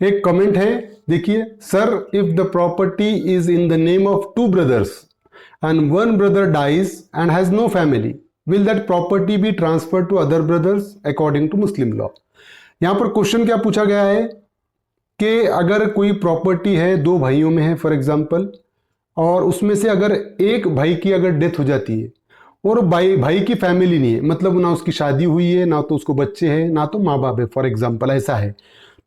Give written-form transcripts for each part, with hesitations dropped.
एक कमेंट है, देखिए, sir if the property is in the name of two brothers and one brother dies and has no family, will that property be transfer to other brothers according to Muslim law. यहां पर question क्या पूछा गया है कि अगर कोई property है दो भाइयों में है फॉर एग्जांपल, और उसमें से अगर एक भाई की अगर डेथ हो जाती है और भाई की फैमिली नहीं है, मतलब ना उसकी शादी हुई है, ना तो उसको बच्चे हैं, ना तो माँ बाप है फॉर एग्जांपल, ऐसा है,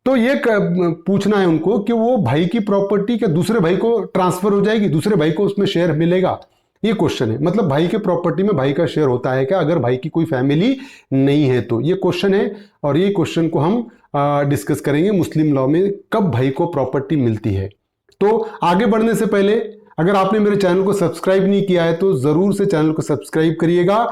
तो ये पूछना है उनको कि वो भाई की प्रॉपर्टी क्या दूसरे भाई को ट्रांसफर हो जाएगी, दूसरे भाई को उसमें शेयर मिलेगा, ये क्वेश्चन है। मतलब भाई के प्रॉपर्टी में भाई का शेयर होता है क्या अगर भाई की कोई फैमिली नहीं है, तो ये क्वेश्चन है। और ये क्वेश्चन को हम डिस्कस करेंगे मुस्लिम लॉ में कब भाई को प्रॉपर्टी मिलती है। तो आगे बढ़ने से पहले अगर आपने मेरे चैनल को सब्सक्राइब नहीं किया है तो जरूर से चैनल को सब्सक्राइब करिएगा,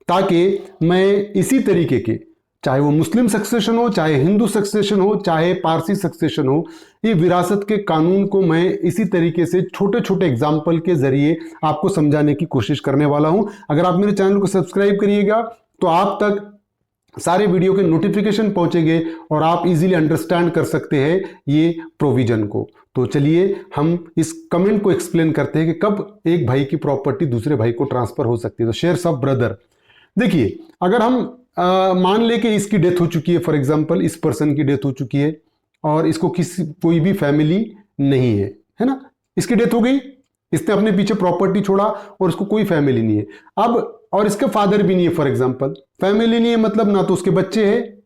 ताकि मैं इसी तरीके के, चाहे वो मुस्लिम सक्सेशन हो, चाहे हिंदू सक्सेशन हो, चाहे पारसी सक्सेशन हो, ये विरासत के कानून को मैं इसी तरीके से छोटे छोटे एग्जाम्पल के जरिए आपको समझाने की कोशिश करने वाला हूं। अगर आप मेरे चैनल को सब्सक्राइब करिएगा तो आप तक सारे वीडियो के नोटिफिकेशन पहुंचेंगे और आप इजीली अंडरस्टैंड कर सकते हैं ये प्रोविजन को। तो चलिए हम इस कमेंट को एक्सप्लेन करते हैं कि कब एक भाई की प्रॉपर्टी दूसरे भाई को ट्रांसफर हो सकती है। तो शेयर्स ऑफ ब्रदर, देखिए, अगर हम मान ले कि इसकी डेथ हो चुकी है फॉर एग्जांपल, इस पर्सन की डेथ हो चुकी है और इसको कोई भी फैमिली नहीं है ना, इसकी डेथ हो गई, इसने अपने पीछे प्रॉपर्टी छोड़ा और इसको कोई फैमिली नहीं है अब, और इसके फादर भी नहीं है फॉर एग्जांपल, फैमिली नहीं है मतलब ना तो उसके बच्चे हैं,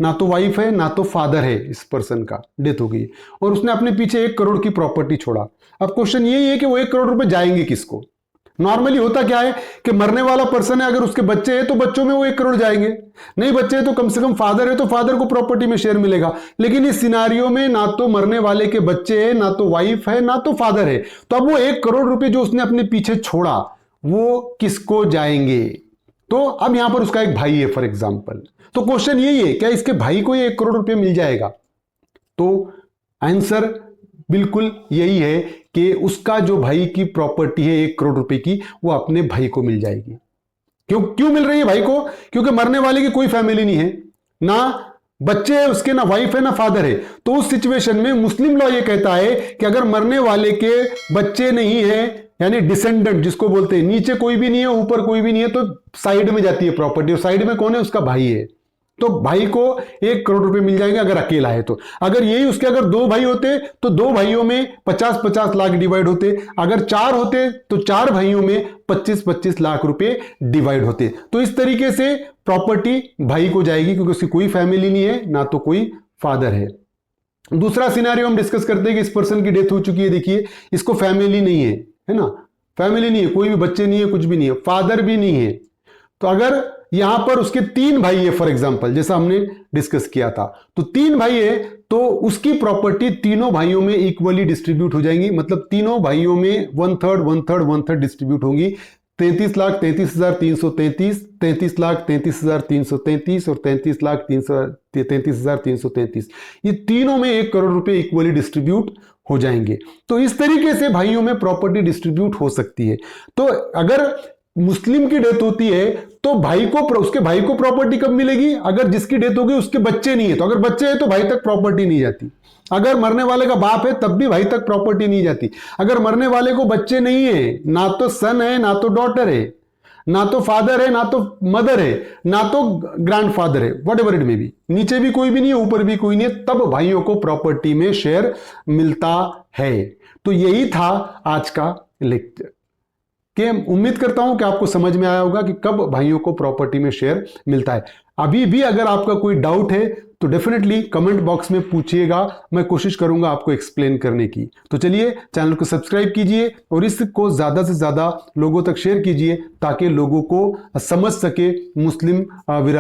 ना तो वाइफ है, ना तो फादर है, इस पर्सन का डेथ हो गई और उसने अपने पीछे 1 करोड़ की प्रॉपर्टी छोड़ा। अब क्वेश्चन यही है कि वो 1 करोड़ रुपए जाएंगे किसको। नॉर्मली होता क्या है कि मरने वाला पर्सन है, अगर उसके बच्चे हैं तो बच्चों में वो 1 करोड़ जाएंगे, नहीं बच्चे हैं तो कम से कम फादर है तो फादर को प्रॉपर्टी में शेयर मिलेगा। लेकिन इस सिनारियो में ना तो मरने वाले के बच्चे हैं, ना तो वाइफ है, ना तो फादर है, तो अब वो 1 करोड़ रुपए जो उसने अपने पीछे छोड़ा वो किसको जाएंगे। तो अब यहां पर उसका एक भाई है फॉर एग्जाम्पल, तो क्वेश्चन यही है क्या इसके भाई को ये 1 करोड़ रुपए मिल जाएगा। तो आंसर बिल्कुल यही है कि उसका जो भाई की प्रॉपर्टी है 1 करोड़ रुपए की, वो अपने भाई को मिल जाएगी। क्यों मिल रही है भाई को? क्योंकि मरने वाले की कोई फैमिली नहीं है, ना बच्चे है उसके, ना वाइफ है, ना फादर है। तो उस सिचुएशन में मुस्लिम लॉ ये कहता है कि अगर मरने वाले के बच्चे नहीं है, यानी डिसेंडेंट जिसको बोलते हैं, नीचे कोई भी नहीं है, ऊपर कोई भी नहीं है, तो साइड में जाती है प्रॉपर्टी, और साइड में कौन है? उसका भाई है। तो भाई को 1 करोड़ रुपए मिल जाएंगे अगर अकेला है तो। अगर यही उसके अगर 2 भाई होते तो 2 भाइयों में 50-50 लाख डिवाइड होते, अगर 4 होते तो 4 भाइयों में 25-25 लाख रुपए डिवाइड होते। तो इस तरीके से प्रॉपर्टी भाई को जाएगी क्योंकि उसकी कोई फैमिली नहीं है, ना तो कोई फादर है। दूसरा सिनेरियो हम डिस्कस करते हैं कि इस पर्सन की डेथ हो चुकी है, देखिए इसको फैमिली नहीं है ना, फैमिली नहीं है, कोई भी बच्चे नहीं है, कुछ भी नहीं है, फादर भी नहीं है। तो अगर यहां पर उसके 3 भाई है फॉर एग्जांपल, जैसा हमने डिस्कस किया था, तो 3 भाई है तो उसकी प्रॉपर्टी तीनों भाइयों में इक्वली डिस्ट्रीब्यूट हो जाएंगी, मतलब तीनों भाइयों में 1/3 1/3 1/3 डिस्ट्रीब्यूट होंगी। 33,33,333, 33,33,333 और 33,33,333, ये तीनों में 1 करोड़ रुपए इक्वली डिस्ट्रीब्यूट हो जाएंगे। तो इस तरीके से भाइयों में प्रॉपर्टी डिस्ट्रीब्यूट हो सकती है। तो अगर मुस्लिम की डेथ होती है तो उसके भाई को प्रॉपर्टी कब मिलेगी? अगर जिसकी डेथ होगी उसके बच्चे नहीं है, तो अगर बच्चे हैं तो भाई तक प्रॉपर्टी नहीं जाती। अगर मरने वाले का बाप है तब भी भाई तक प्रॉपर्टी नहीं जाती। अगर मरने वाले को बच्चे नहीं है, ना तो सन है, ना तो डॉटर है, ना तो फादर है, ना तो मदर है, ना तो ग्रैंडफादर है, व्हाटएवर इट मे बी, नीचे भी कोई भी नहीं है, ऊपर भी कोई नहीं है, तब भाइयों को प्रॉपर्टी में शेयर मिलता है। तो यही था आज का लेक्चर, कि उम्मीद करता हूं कि आपको समझ में आया होगा कि कब भाइयों को प्रॉपर्टी में शेयर मिलता है। अभी भी अगर आपका कोई डाउट है तो डेफिनेटली कमेंट बॉक्स में पूछिएगा, मैं कोशिश करूंगा आपको एक्सप्लेन करने की। तो चलिए चैनल को सब्सक्राइब कीजिए और इसको ज्यादा से ज्यादा लोगों तक शेयर कीजिए ताकि लोगों को समझ सके मुस्लिम विरासत